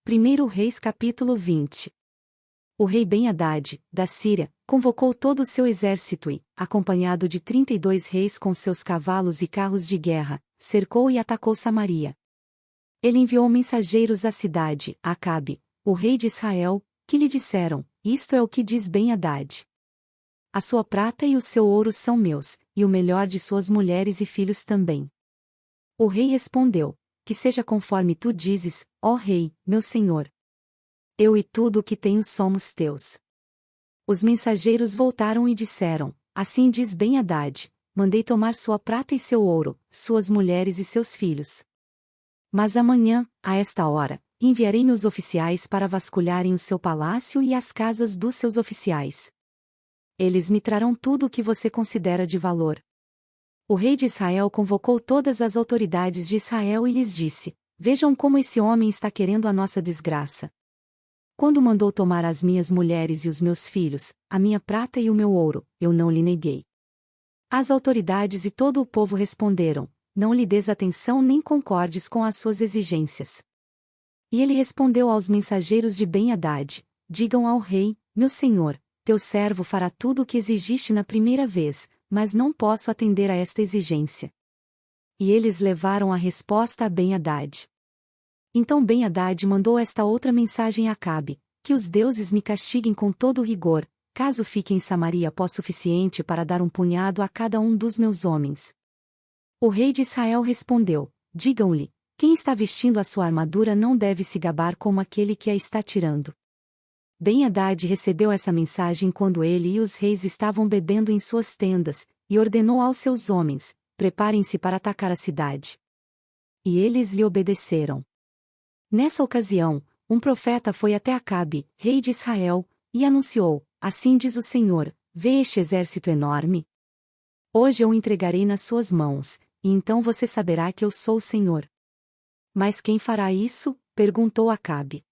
1 Reis capítulo 20. O rei Ben-Hadad, da Síria, convocou todo o seu exército e, acompanhado de 32 reis com seus cavalos e carros de guerra, cercou e atacou Samaria. Ele enviou mensageiros à cidade, a Acabe, o rei de Israel, que lhe disseram: Isto é o que diz Ben-Hadad. A sua prata e o seu ouro são meus, e o melhor de suas mulheres e filhos também. O rei respondeu: Que seja conforme tu dizes, ó rei, meu senhor. Eu e tudo o que tenho somos teus. Os mensageiros voltaram e disseram: Assim diz Ben-Hadad: Mandei tomar sua prata e seu ouro, suas mulheres e seus filhos. Mas amanhã, a esta hora, enviarei meus oficiais para vasculharem o seu palácio e as casas dos seus oficiais. Eles me trarão tudo o que você considera de valor. O rei de Israel convocou todas as autoridades de Israel e lhes disse: Vejam como esse homem está querendo a nossa desgraça. Quando mandou tomar as minhas mulheres e os meus filhos, a minha prata e o meu ouro, eu não lhe neguei. As autoridades e todo o povo responderam: Não lhe des atenção nem concordes com as suas exigências. E ele respondeu aos mensageiros de Ben-Hadad: Digam ao rei, meu senhor, teu servo fará tudo o que exigiste na primeira vez, mas não posso atender a esta exigência. E eles levaram a resposta a Ben-Hadad. Então Ben-Hadad mandou esta outra mensagem a Acabe: Que os deuses me castiguem com todo rigor, caso fique em Samaria pó suficiente para dar um punhado a cada um dos meus homens. O rei de Israel respondeu: Digam-lhe, quem está vestindo a sua armadura não deve se gabar como aquele que a está tirando. Ben-Hadad recebeu essa mensagem quando ele e os reis estavam bebendo em suas tendas, e ordenou aos seus homens: Preparem-se para atacar a cidade. E eles lhe obedeceram. Nessa ocasião, um profeta foi até Acabe, rei de Israel, e anunciou: Assim diz o Senhor, vê este exército enorme? Hoje eu o entregarei nas suas mãos, e então você saberá que eu sou o Senhor. Mas quem fará isso? Perguntou Acabe.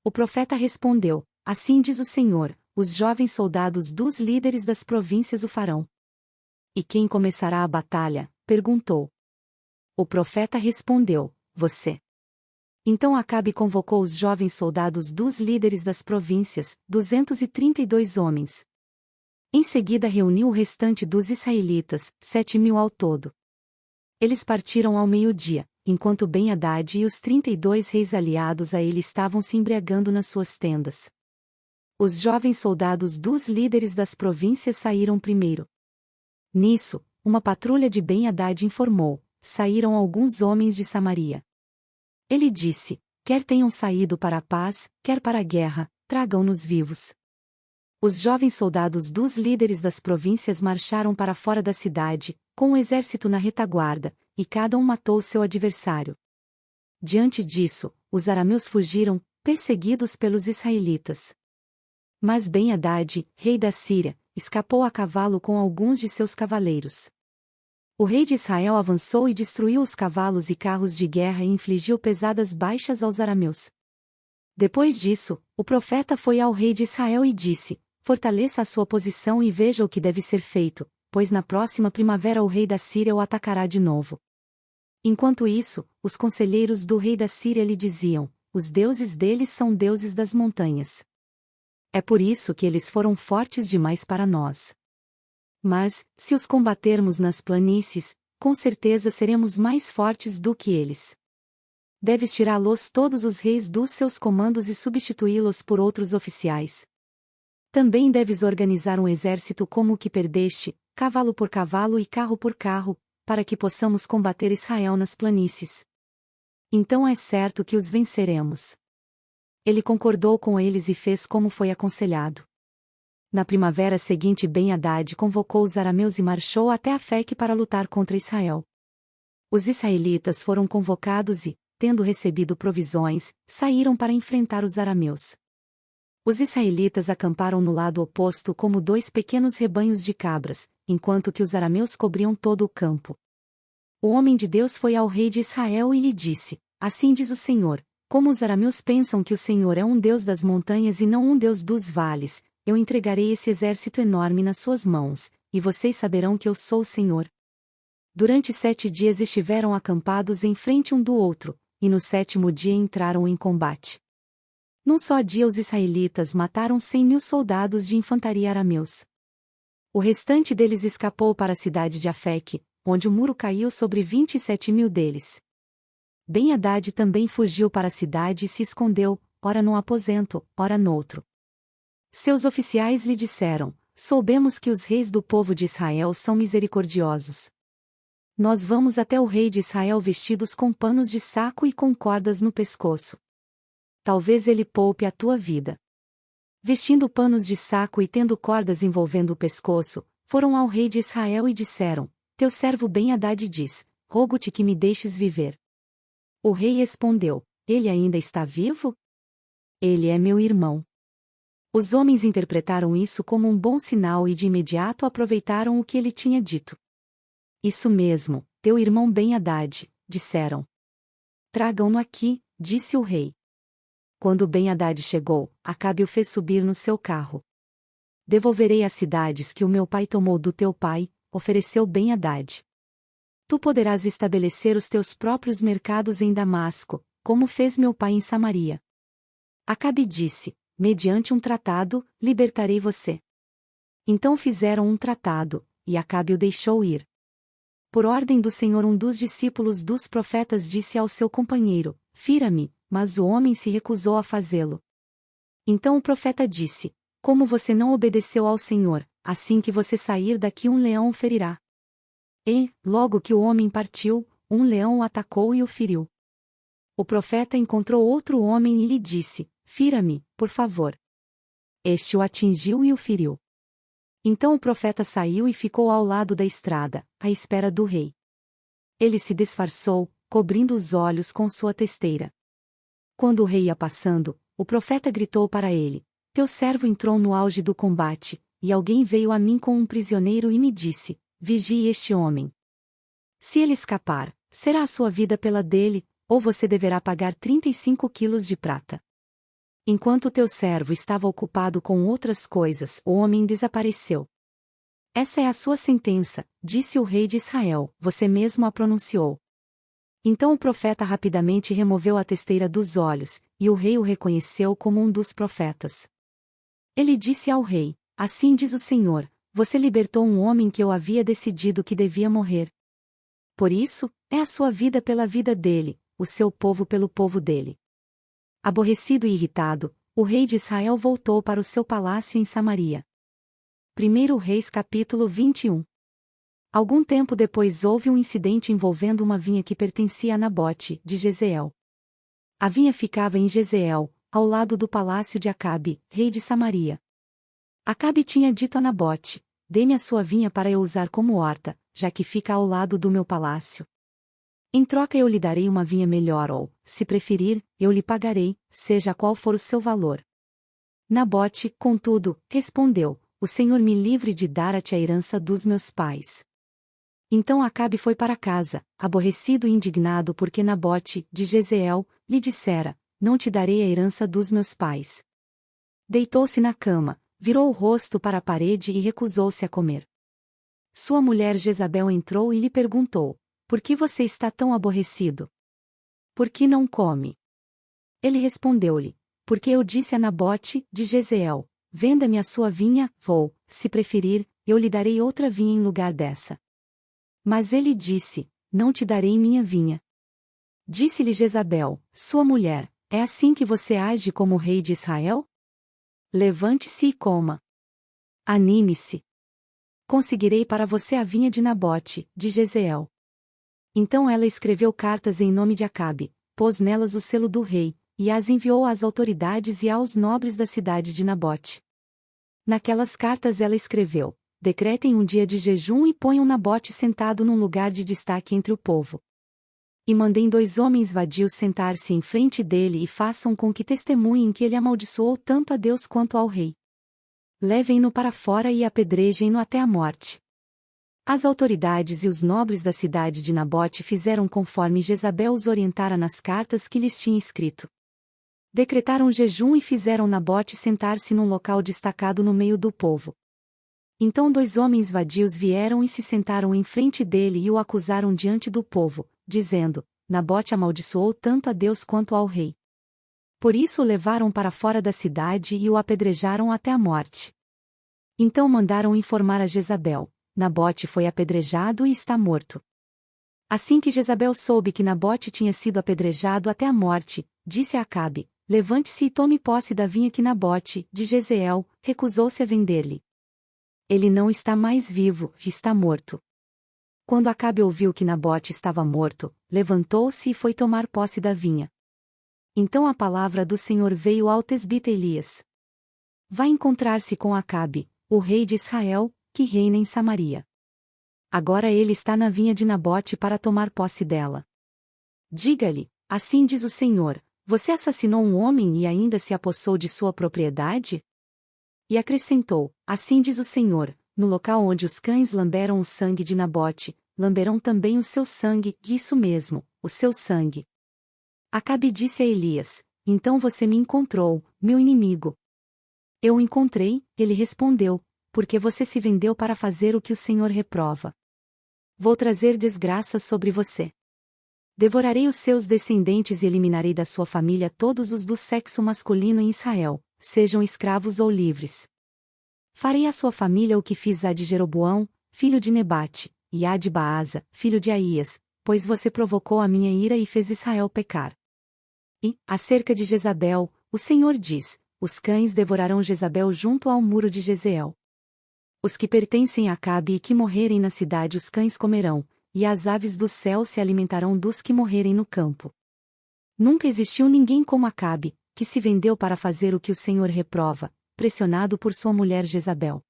O profeta respondeu: Assim diz o Senhor, os jovens soldados dos líderes das províncias o farão. E quem começará a batalha? Perguntou. O profeta respondeu: Você. Então Acabe convocou os jovens soldados dos líderes das províncias, 232 homens. Em seguida reuniu o restante dos israelitas, 7.000 ao todo. Eles partiram ao meio-dia, enquanto Ben-Hadad e os 32 reis aliados a ele estavam se embriagando nas suas tendas. Os jovens soldados dos líderes das províncias saíram primeiro. Nisso, uma patrulha de Ben-Hadad informou: Saíram alguns homens de Samaria. Ele disse: Quer tenham saído para a paz, quer para a guerra, tragam-nos vivos. Os jovens soldados dos líderes das províncias marcharam para fora da cidade, com o exército na retaguarda, e cada um matou seu adversário. Diante disso, os arameus fugiram, perseguidos pelos israelitas. Mas Ben-Hadad, rei da Síria, escapou a cavalo com alguns de seus cavaleiros. O rei de Israel avançou e destruiu os cavalos e carros de guerra e infligiu pesadas baixas aos arameus. Depois disso, o profeta foi ao rei de Israel e disse: Fortaleça a sua posição e veja o que deve ser feito, pois na próxima primavera o rei da Síria o atacará de novo. Enquanto isso, os conselheiros do rei da Síria lhe diziam: Os deuses deles são deuses das montanhas. É por isso que eles foram fortes demais para nós. Mas, se os combatermos nas planícies, com certeza seremos mais fortes do que eles. Deves tirá-los todos os reis dos seus comandos e substituí-los por outros oficiais. Também deves organizar um exército como o que perdeste, cavalo por cavalo e carro por carro, para que possamos combater Israel nas planícies. Então é certo que os venceremos. Ele concordou com eles e fez como foi aconselhado. Na primavera seguinte Ben-Hadad convocou os arameus e marchou até Afeque para lutar contra Israel. Os israelitas foram convocados e, tendo recebido provisões, saíram para enfrentar os arameus. Os israelitas acamparam no lado oposto como 2 pequenos rebanhos de cabras, enquanto que os arameus cobriam todo o campo. O homem de Deus foi ao rei de Israel e lhe disse: Assim diz o Senhor, como os arameus pensam que o Senhor é um Deus das montanhas e não um Deus dos vales, eu entregarei esse exército enorme nas suas mãos, e vocês saberão que eu sou o Senhor. Durante 7 dias estiveram acampados em frente um do outro, e no 7º dia entraram em combate. Num só dia os israelitas mataram 100.000 soldados de infantaria arameus. O restante deles escapou para a cidade de Afeque, onde o muro caiu sobre 27.000 deles. Ben-Hadad também fugiu para a cidade e se escondeu, ora num aposento, ora noutro. Seus oficiais lhe disseram: soubemos que os reis do povo de Israel são misericordiosos. Nós vamos até o rei de Israel vestidos com panos de saco e com cordas no pescoço. Talvez ele poupe a tua vida. Vestindo panos de saco e tendo cordas envolvendo o pescoço, foram ao rei de Israel e disseram: teu servo Ben-Hadad diz: rogo-te que me deixes viver. O rei respondeu: ele ainda está vivo? Ele é meu irmão. Os homens interpretaram isso como um bom sinal e de imediato aproveitaram o que ele tinha dito. Isso mesmo, teu irmão Ben-Hadad, disseram. Tragam-no aqui, disse o rei. Quando Ben-Hadad chegou, Acabe o fez subir no seu carro. Devolverei as cidades que o meu pai tomou do teu pai, ofereceu Ben-Hadad. Tu poderás estabelecer os teus próprios mercados em Damasco, como fez meu pai em Samaria. Acabe disse: mediante um tratado, libertarei você. Então fizeram um tratado, e Acabe o deixou ir. Por ordem do Senhor, um dos discípulos dos profetas disse ao seu companheiro: fira-me, mas o homem se recusou a fazê-lo. Então o profeta disse: como você não obedeceu ao Senhor, assim que você sair daqui um leão o ferirá. E, logo que o homem partiu, um leão o atacou e o feriu. O profeta encontrou outro homem e lhe disse: fira-me, por favor. Este o atingiu e o feriu. Então o profeta saiu e ficou ao lado da estrada, à espera do rei. Ele se disfarçou, cobrindo os olhos com sua testeira. Quando o rei ia passando, o profeta gritou para ele: teu servo entrou no auge do combate, e alguém veio a mim com um prisioneiro e me disse: vigie este homem. Se ele escapar, será a sua vida pela dele, ou você deverá pagar 35 quilos de prata. Enquanto teu servo estava ocupado com outras coisas, o homem desapareceu. Essa é a sua sentença, disse o rei de Israel, você mesmo a pronunciou. Então o profeta rapidamente removeu a testeira dos olhos, e o rei o reconheceu como um dos profetas. Ele disse ao rei: assim diz o Senhor, você libertou um homem que eu havia decidido que devia morrer. Por isso, é a sua vida pela vida dele, o seu povo pelo povo dele. Aborrecido e irritado, o rei de Israel voltou para o seu palácio em Samaria. 1 Reis capítulo 21. Algum tempo depois houve um incidente envolvendo uma vinha que pertencia a Nabote, de Jezreel. A vinha ficava em Jezreel, ao lado do palácio de Acabe, rei de Samaria. Acabe tinha dito a Nabote: dê-me a sua vinha para eu usar como horta, já que fica ao lado do meu palácio. Em troca eu lhe darei uma vinha melhor ou, se preferir, eu lhe pagarei, seja qual for o seu valor. Nabote, contudo, respondeu: o Senhor me livre de dar-te a herança dos meus pais. Então Acabe foi para casa, aborrecido e indignado porque Nabote, de Jezreel, lhe dissera: não te darei a herança dos meus pais. Deitou-se na cama, virou o rosto para a parede e recusou-se a comer. Sua mulher Jezabel entrou e lhe perguntou: por que você está tão aborrecido? Por que não come? Ele respondeu-lhe: porque eu disse a Nabote, de Jezreel: venda-me a sua vinha, vou, se preferir, eu lhe darei outra vinha em lugar dessa. Mas ele disse: não te darei minha vinha. Disse-lhe Jezabel, sua mulher: é assim que você age como rei de Israel? Levante-se e coma. Anime-se. Conseguirei para você a vinha de Nabote, de Jezreel. Então ela escreveu cartas em nome de Acabe, pôs nelas o selo do rei, e as enviou às autoridades e aos nobres da cidade de Nabote. Naquelas cartas ela escreveu: decretem um dia de jejum e ponham Nabote sentado num lugar de destaque entre o povo. E mandem 2 homens vadios sentar-se em frente dele e façam com que testemunhem que ele amaldiçoou tanto a Deus quanto ao rei. Levem-no para fora e apedrejem-no até a morte. As autoridades e os nobres da cidade de Nabote fizeram conforme Jezabel os orientara nas cartas que lhes tinha escrito. Decretaram jejum e fizeram Nabote sentar-se num local destacado no meio do povo. Então 2 homens vadios vieram e se sentaram em frente dele e o acusaram diante do povo, dizendo: Nabote amaldiçoou tanto a Deus quanto ao rei. Por isso o levaram para fora da cidade e o apedrejaram até a morte. Então mandaram informar a Jezabel: Nabote foi apedrejado e está morto. Assim que Jezabel soube que Nabote tinha sido apedrejado até a morte, disse a Acabe: Levante-se e tome posse da vinha que Nabote, de Jezreel, recusou-se a vender-lhe. Ele não está mais vivo, está morto. Quando Acabe ouviu que Nabote estava morto, levantou-se e foi tomar posse da vinha. Então a palavra do Senhor veio ao tesbita Elias. Vai encontrar-se com Acabe, o rei de Israel, que reina em Samaria. Agora ele está na vinha de Nabote para tomar posse dela. Diga-lhe: assim diz o Senhor, você assassinou um homem e ainda se apossou de sua propriedade? E acrescentou: assim diz o Senhor, no local onde os cães lamberam o sangue de Nabote, lamberão também o seu sangue, isso mesmo, o seu sangue. Acabe disse a Elias: então você me encontrou, meu inimigo. Eu o encontrei, ele respondeu, porque você se vendeu para fazer o que o Senhor reprova. Vou trazer desgraça sobre você. Devorarei os seus descendentes e eliminarei da sua família todos os do sexo masculino em Israel, sejam escravos ou livres. Farei à sua família o que fiz a de Jeroboão, filho de Nebate, e a de Baasa, filho de Aías, pois você provocou a minha ira e fez Israel pecar. E, acerca de Jezabel, o Senhor diz: os cães devorarão Jezabel junto ao muro de Jezreel. Os que pertencem a Acabe e que morrerem na cidade os cães comerão, e as aves do céu se alimentarão dos que morrerem no campo. Nunca existiu ninguém como Acabe, que se vendeu para fazer o que o Senhor reprova, pressionado por sua mulher Jezabel.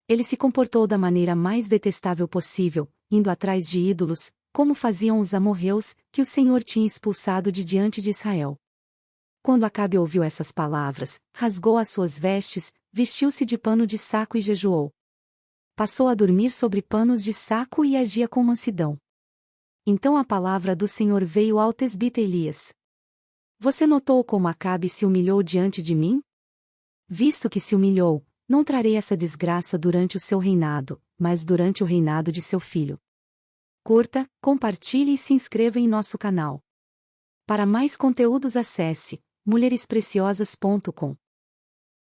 Ele se comportou da maneira mais detestável possível, indo atrás de ídolos, como faziam os amorreus, que o Senhor tinha expulsado de diante de Israel. Quando Acabe ouviu essas palavras, rasgou as suas vestes, vestiu-se de pano de saco e jejuou. Passou a dormir sobre panos de saco e agia com mansidão. Então a palavra do Senhor veio ao tesbita Elias. Você notou como Acabe se humilhou diante de mim? Visto que se humilhou, não trarei essa desgraça durante o seu reinado, mas durante o reinado de seu filho. Curta, compartilhe e se inscreva em nosso canal. Para mais conteúdos acesse mulherespreciosas.com.